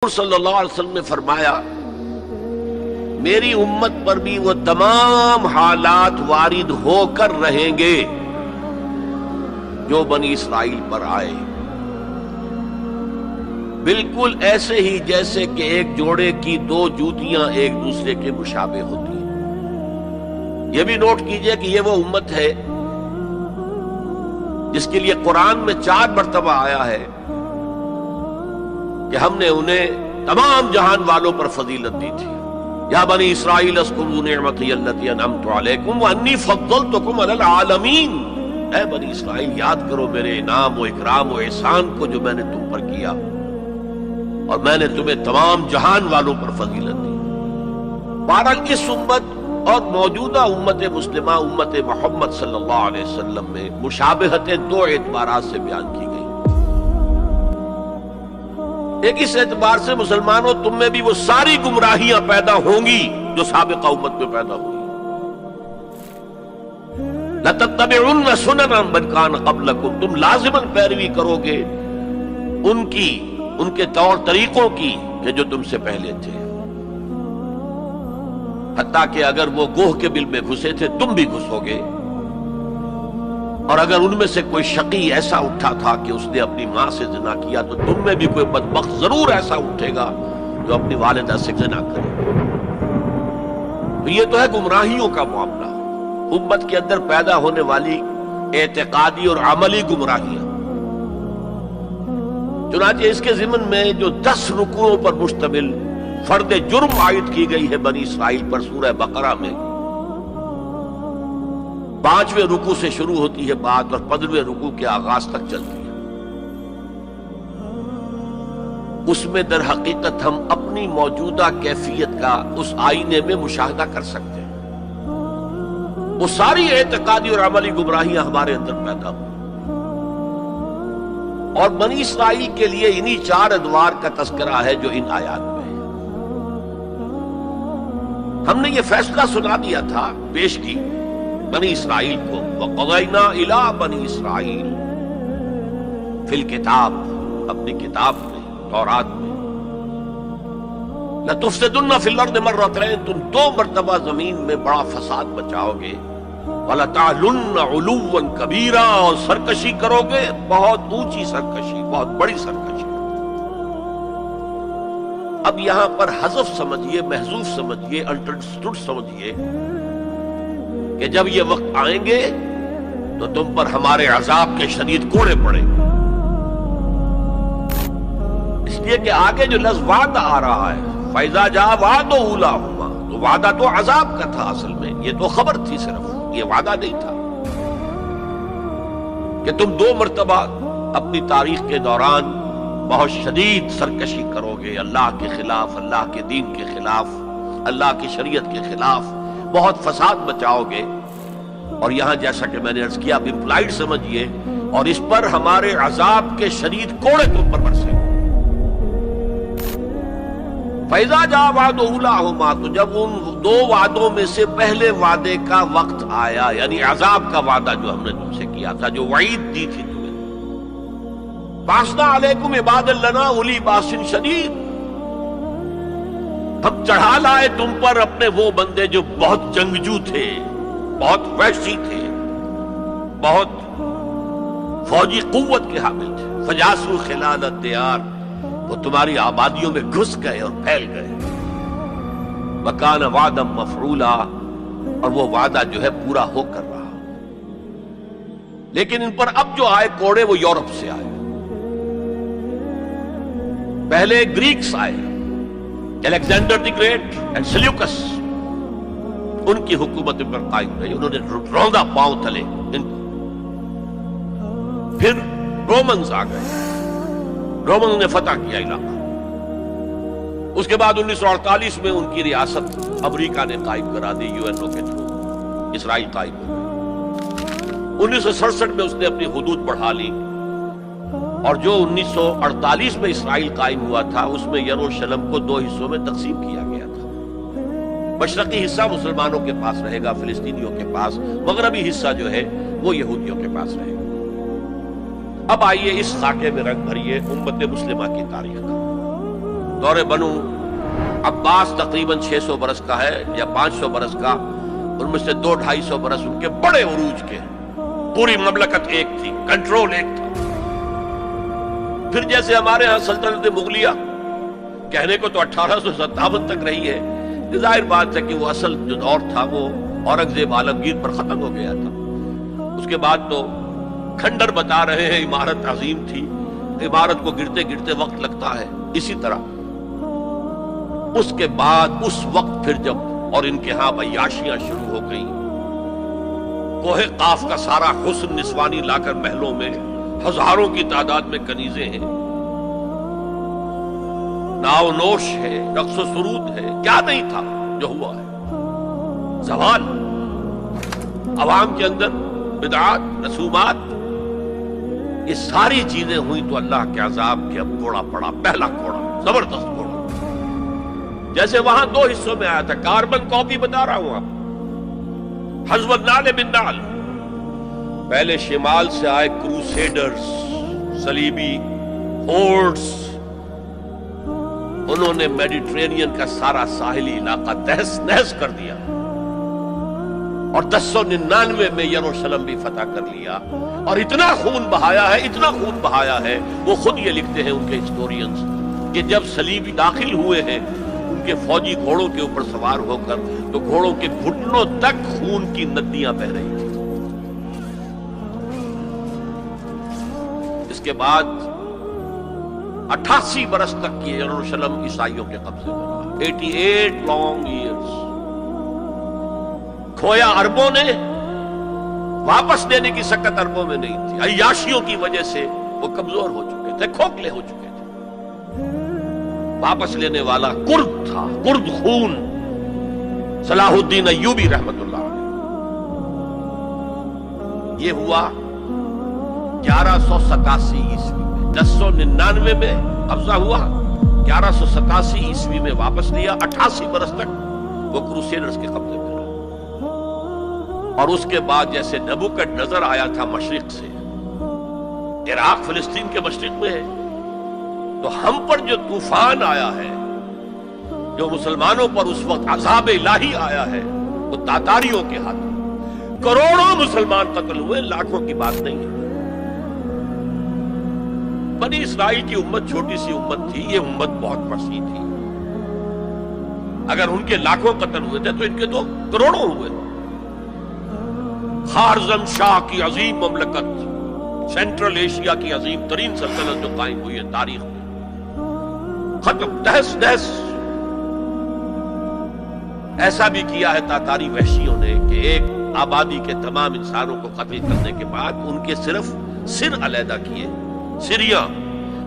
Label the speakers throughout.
Speaker 1: صلی اللہ علیہ وسلم نے فرمایا میری امت پر بھی وہ تمام حالات وارد ہو کر رہیں گے جو بنی اسرائیل پر آئے، بالکل ایسے ہی جیسے کہ ایک جوڑے کی دو جوتیاں ایک دوسرے کے مشابہ ہوتی ہیں۔ یہ بھی نوٹ کیجئے کہ یہ وہ امت ہے جس کے لیے قرآن میں 4 مرتبہ آیا ہے کہ ہم نے انہیں تمام جہان والوں پر فضیلت دی تھی۔ یا بنی اسرائیل اذکروا نعمتی التی انعمت علیکم وانی فضلتکم علی العالمین، اے بنی اسرائیل یاد کرو میرے انعام و اکرام و احسان کو جو میں نے تم پر کیا، اور میں نے تمہیں تمام جہان والوں پر فضیلت دی۔ بہرحال اس امت اور موجودہ امت مسلمہ امت محمد صلی اللہ علیہ وسلم میں مشابہتیں 2 اعتبارات سے بیان کی گئی۔ ایک اس اعتبار سے مسلمانوں تم میں بھی وہ ساری گمراہیاں پیدا ہوں گی جو سابقہ امت میں پیدا ہوئی۔ لَتَتَّبِعُنَّ سُنَنَ مَنْ كَانَ قَبْلَكُمْ، تم لازماً پیروی کرو گے ان کے طور طریقوں کی کہ جو تم سے پہلے تھے، حتیٰ کہ اگر وہ گوہ کے بل میں گھسے تھے تم بھی گھسو گے، اور اگر ان میں سے کوئی شقی ایسا اٹھا تھا کہ اس نے اپنی ماں سے زنا کیا تو تم میں بھی کوئی بدبخت ضرور ایسا اٹھے گا جو اپنی والدہ سے زنا کرے۔ تو یہ تو ہے گمراہیوں کا معاملہ، امت کے اندر پیدا ہونے والی اعتقادی اور عملی گمراہیاں۔ چنانچہ اس کے ضمن میں جو 10 رکوعوں پر مشتمل فرد جرم عائد کی گئی ہے بنی اسرائیل پر سورہ بقرہ میں، 5ویں رکوع سے شروع ہوتی ہے بات اور 15ویں رکوع کے آغاز تک چلتی ہے۔ اس میں در حقیقت ہم اپنی موجودہ کیفیت کا اس آئینے میں مشاہدہ کر سکتے ہیں۔ وہ ساری اعتقادی اور عملی گمراہیاں ہمارے اندر پیدا ہوئی، اور بنی اسرائیل کے لیے انہی 4 ادوار کا تذکرہ ہے جو ان آیات میں ہے۔ ہم نے یہ فیصلہ سنا دیا تھا، پیش کی بنی اسرائیل کو، وَقَضَيْنَا إِلَىٰ بَنِي إِسْرَائِيلَ فِي الْكِتَابِ، اپنی کتاب میں تورات میں، لَتُفْسِدُنَّ فِي الْأَرْضِ مَرَّتَيْنِ، تم 2 مرتبہ زمین میں بڑا فساد مچاؤ گے، وَلَتَعْلُنَّ عُلُوًّا كَبِيرًا، اور سرکشی کرو گے، بہت اونچی سرکشی، بہت بڑی سرکشی۔ اب یہاں پر حذف سمجھیے، محذوف سمجھیے، انڈرسٹوڈ سمجھیے کہ جب یہ وقت آئیں گے تو تم پر ہمارے عذاب کے شدید کوڑے پڑیں گے، اس لیے کہ آگے جو لفظ وعدہ آ رہا ہے فَإِذَا جَاءَ وَعْدُ أُولَاهُمَا، تو وعدہ تو عذاب کا تھا، اصل میں یہ تو خبر تھی، صرف یہ وعدہ نہیں تھا کہ تم 2 مرتبہ اپنی تاریخ کے دوران بہت شدید سرکشی کرو گے، اللہ کے خلاف، اللہ کے دین کے خلاف، اللہ کی شریعت کے خلاف بہت فساد بچاؤ گے، اور یہاں جیسا کہ میں نے عرض کیا اب امپلائڈ سمجھیے، اور اس پر ہمارے عذاب کے شدید کوڑے تم پر برسیں گے۔ فَإِذَا جَاءَ وَعْدُ أُولَاهُمَا، تو جب ان 2 وعدوں میں سے پہلے وعدے کا وقت آیا، یعنی عذاب کا وعدہ جو ہم نے تم سے کیا تھا، جو وعید دی تھی تمہیں، بَعَثْنَا عَلَيْكُمْ عِبَادًا لَنَا أُولِي بَأْسٍ شَدِيدٍ، ہم چڑھا لائے تم پر اپنے وہ بندے جو بہت جنگجو تھے، بہت وحشی تھے، بہت فوجی قوت کے حامل تھے، فجاسوا خلال الدیار، وہ تمہاری آبادیوں میں گھس گئے اور پھیل گئے، وکان وعدا مفعولا، اور وہ وعدہ جو ہے پورا ہو کر رہا۔ لیکن ان پر اب جو آئے کوڑے وہ یورپ سے آئے، پہلے گریکس آئے، Alexander the great and Seleucus, ان کی حکومت پر قائم رہی، انہوں نے روندا پاؤں تلے ان کو۔ پھر رومنز آ گئے، رومنز نے فتح کیا علاقہ، اس کے بعد 1948 میں ان کی ریاست امریکہ نے قائم کرا دی، UN کے تھرو اسرائیل قائم ہو گئی۔ 1967 میں اس نے اپنی حدود بڑھا لی، اور جو 1948 میں اسرائیل قائم ہوا تھا اس میں یروشلم کو 2 حصوں میں تقسیم کیا گیا تھا، مشرقی حصہ مسلمانوں کے پاس رہے گا، فلسطینیوں کے پاس، مغربی حصہ جو ہے وہ یہودیوں کے پاس رہے گا۔ اب آئیے اس خاکے میں رنگ بھریے امت مسلمہ کی تاریخ کا۔ دور بنو عباس تقریباً 600 برس کا ہے یا 500 برس کا، ان میں سے 200-250 برس ان کے بڑے عروج کے، پوری مملکت ایک تھی، کنٹرول ایک تھا۔ پھر جیسے ہمارے ہاں سلطنت مغلیہ کہنے کو تو 1857 تک رہی ہے، ظاہر بات ہے کہ وہ اصل جو دور تھا وہ اورنگزیب عالمگیر پر ختم ہو گیا تھا۔ اس کے بعد تو کھنڈر بتا رہے ہیں عمارت عظیم تھی، عمارت کو گرتے گرتے وقت لگتا ہے۔ اسی طرح اس کے بعد اس وقت پھر جب اور ان کے ہاں عیاشیاں شروع ہو گئیں، کوہ قاف کا سارا حسن نسوانی لا کر محلوں میں ہزاروں کی تعداد میں کنیزیں ہیں، ناؤ نوش ہے، رقص و سرود ہے، کیا نہیں تھا جو ہوا ہے۔ زوال عوام کے اندر بدعات، رسومات، یہ ساری چیزیں ہوئی تو اللہ کے عذاب کے اب کوڑا پڑا، پہلا کوڑا، زبردست کوڑا۔ جیسے وہاں 2 حصوں میں آیا تھا، کاربن کاپی بتا رہا ہوں آپ، حزب النعل بالنعل۔ پہلے شمال سے آئے کروسیڈرز، صلیبی ہورڈز، انہوں نے میڈیٹرینین کا سارا ساحلی علاقہ تہس نہس کر دیا، اور 1099 میں یروشلم بھی فتح کر لیا، اور اتنا خون بہایا ہے، اتنا خون بہایا ہے، وہ خود یہ لکھتے ہیں ان کے ہسٹورینز کہ جب صلیبی داخل ہوئے ہیں ان کے فوجی گھوڑوں کے اوپر سوار ہو کر، تو گھوڑوں کے گھٹنوں تک خون کی ندیاں بہہ رہی تھیں۔ اس کے بعد 88 برس تک یہ یروشلم عیسائیوں کے قبضے میں رہا، 88 لانگ ایئرز۔ کھویا اربوں نے، واپس دینے کی سکت اربوں میں نہیں تھی، عیاشیوں کی وجہ سے وہ کمزور ہو چکے تھے، کھوکھلے ہو چکے تھے۔ واپس لینے والا کرد تھا، کرد خون، صلاح الدین ایوبی رحمت اللہ علیہ۔ یہ ہوا 1187 عیسوی میں، 1099 میں قبضہ ہوا، 1187 عیسوی میں واپس لیا، 88 برس تک وہ کروسیڈرز کے قبضے میں رہا۔ اور اس کے بعد جیسے نبوکدنضر آیا تھا مشرق سے، عراق فلسطین کے مشرق میں ہے، تو ہم پر جو طوفان آیا ہے، جو مسلمانوں پر اس وقت عذاب الہی آیا ہے، وہ تاتاریوں کے ہاتھوں، کروڑوں مسلمان قتل ہوئے، لاکھوں کی بات نہیں ہے۔ بنی اسرائیل کی امت چھوٹی سی امت تھی، یہ امت بہت وسیع تھی، اگر ان کے لاکھوں قتل ہوئے تھے تو ان کے تو کروڑوں ہوئے۔ خارزم شاہ کی عظیم مملکت، سینٹرل ایشیا کی عظیم ترین سلطنت جو قائم ہوئی ہے تاریخ میں، ختم، تہس نہس۔ ایسا بھی کیا ہے تاتاری وحشیوں نے کہ ایک آبادی کے تمام انسانوں کو قتل کرنے کے بعد ان کے صرف سر علیحدہ کیے، سریاں،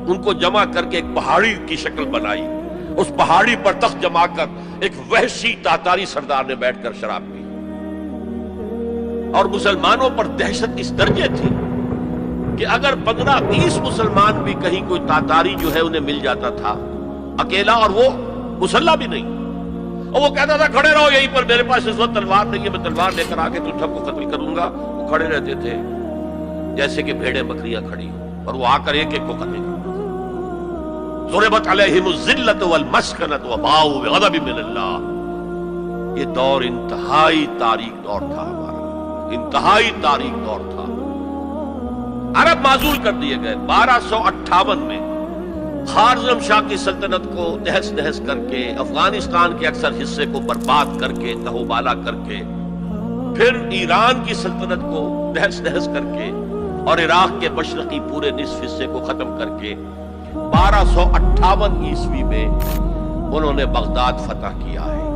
Speaker 1: ان کو جمع کر کے ایک پہاڑی کی شکل بنائی، اس پہاڑی پر تخت جما کر ایک وحشی تاتاری سردار نے بیٹھ کر شراب پی، اور مسلمانوں پر دہشت اس درجے تھی کہ اگر 15-20 مسلمان بھی کہیں کوئی تاتاری جو ہے انہیں مل جاتا تھا اکیلا، اور وہ مسلح بھی نہیں، اور وہ کہتا تھا کھڑے رہو یہیں پر، میرے پاس اس وقت تلوار نہیں ہے، میں تلوار لے کر آ کے تم سب کو قتل کروں گا، وہ کھڑے رہتے تھے جیسے کہ بھیڑیں بکریاں کھڑی ہوں، اور وہ آ کر ایک ایک کو قتل کرتا تھا۔ ضربت علیہم الذلۃ والمسکنۃ وباؤوا بغضب من اللہ۔ یہ دور انتہائی تاریک دور تھا ہمارا، انتہائی تاریک دور تھا۔ عرب معزول کر دیے گئے۔ 1258 میں خارزم شاہ کی سلطنت کو تہس نہس کر کے، افغانستان کے اکثر حصے کو برباد کر کے، تہوبالا کر کے، پھر ایران کی سلطنت کو تہس نہس کر کے، اور عراق کے مشرقی پورے نصف حصے کو ختم کر کے 1258 عیسوی میں انہوں نے بغداد فتح کیا ہے،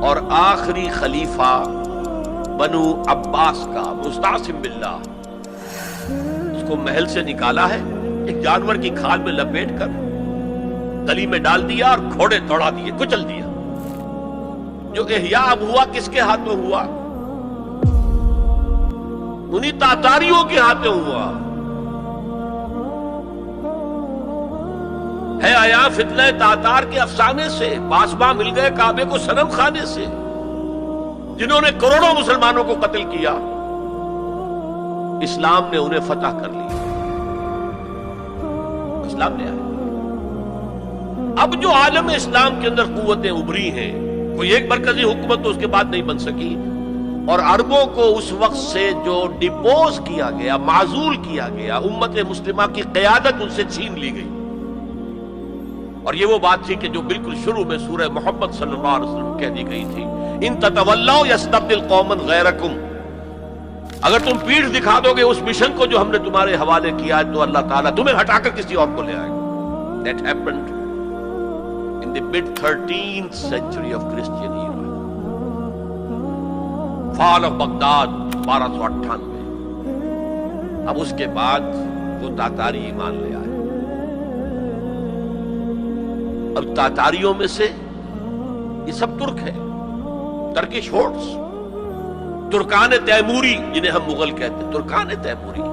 Speaker 1: اور آخری خلیفہ بنو عباس کا مستعصم باللہ، اس کو محل سے نکالا ہے، ایک جانور کی کھال میں لپیٹ کر گلی میں ڈال دیا اور گھوڑے دوڑا دیے، کچل دیا۔ جو احیاء اب ہوا کس کے ہاتھوں ہوا؟ انہی تاتاریوں کے ہاتھوں ہوا۔ ہے آیا فتنہ تاتار کے افسانے سے، پاسباں مل گئے کعبے کو صنم خانے سے، جنہوں نے کروڑوں مسلمانوں کو قتل کیا، اسلام نے انہیں فتح کر لیا، اسلام نے آیا۔ اب جو عالم اسلام کے اندر قوتیں ابھری ہیں، کوئی ایک مرکزی حکومت تو اس کے بعد نہیں بن سکی، اور عربوں کو اس وقت سے جو ڈپوز کیا گیا، معزول کیا گیا، امت مسلمہ کی قیادت ان سے چھین لی گئی۔ اور یہ وہ بات تھی کہ جو بالکل شروع میں سورہ محمد صلی اللہ علیہ وسلم کہہ دی گئی تھی، ان تتولوا یستبدل قوما غیرکم، اگر تم پیٹھ دکھا دو گے اس مشن کو جو ہم نے تمہارے حوالے کیا ہے تو اللہ تعالیٰ تمہیں ہٹا کر کسی اور کو لے آئے گا۔ That happened in the mid-13th century of Christian era. Fall of Baghdad 1298۔ اب اس کے بعد وہ تاتاری ایمان لے آئے۔ اب تاتاریوں میں سے یہ سب ترک ہے، ترکش ہورڈز، ترکان تیموری جنہیں ہم مغل کہتے ہیں، ترکان تیموری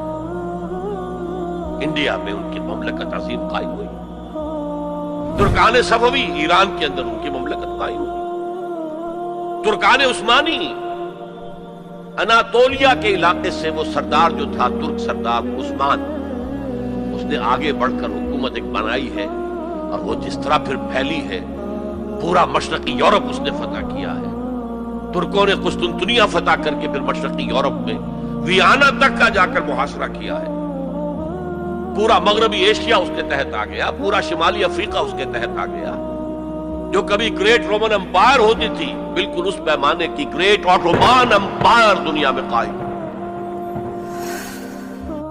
Speaker 1: انڈیا میں ان کی مملکت عظیم قائم ہوئی، ترکان صفوی ایران کے اندر ان کی مملکت قائم ہوئی، ترکان عثمانی اناتولیا کے علاقے سے وہ سردار جو تھا ترک سردار عثمان، اس نے آگے بڑھ کر حکومت ایک بنائی ہے، اور وہ جس طرح پھر پھیلی ہے، پورا مشرقی یورپ اس نے فتح کیا ہے۔ ترکوں نے قسطنطنیہ فتح کر کے پھر مشرقی یورپ میں ویانا تک کا جا کر محاصرہ کیا ہے، پورا مغربی ایشیا اس کے تحت آ گیا، پورا شمالی افریقہ اس کے تحت آ گیا۔ جو کبھی گریٹ رومن امپائر ہوتی تھی، بالکل اس پیمانے کی گریٹ آٹومان امپائر دنیا میں قائم۔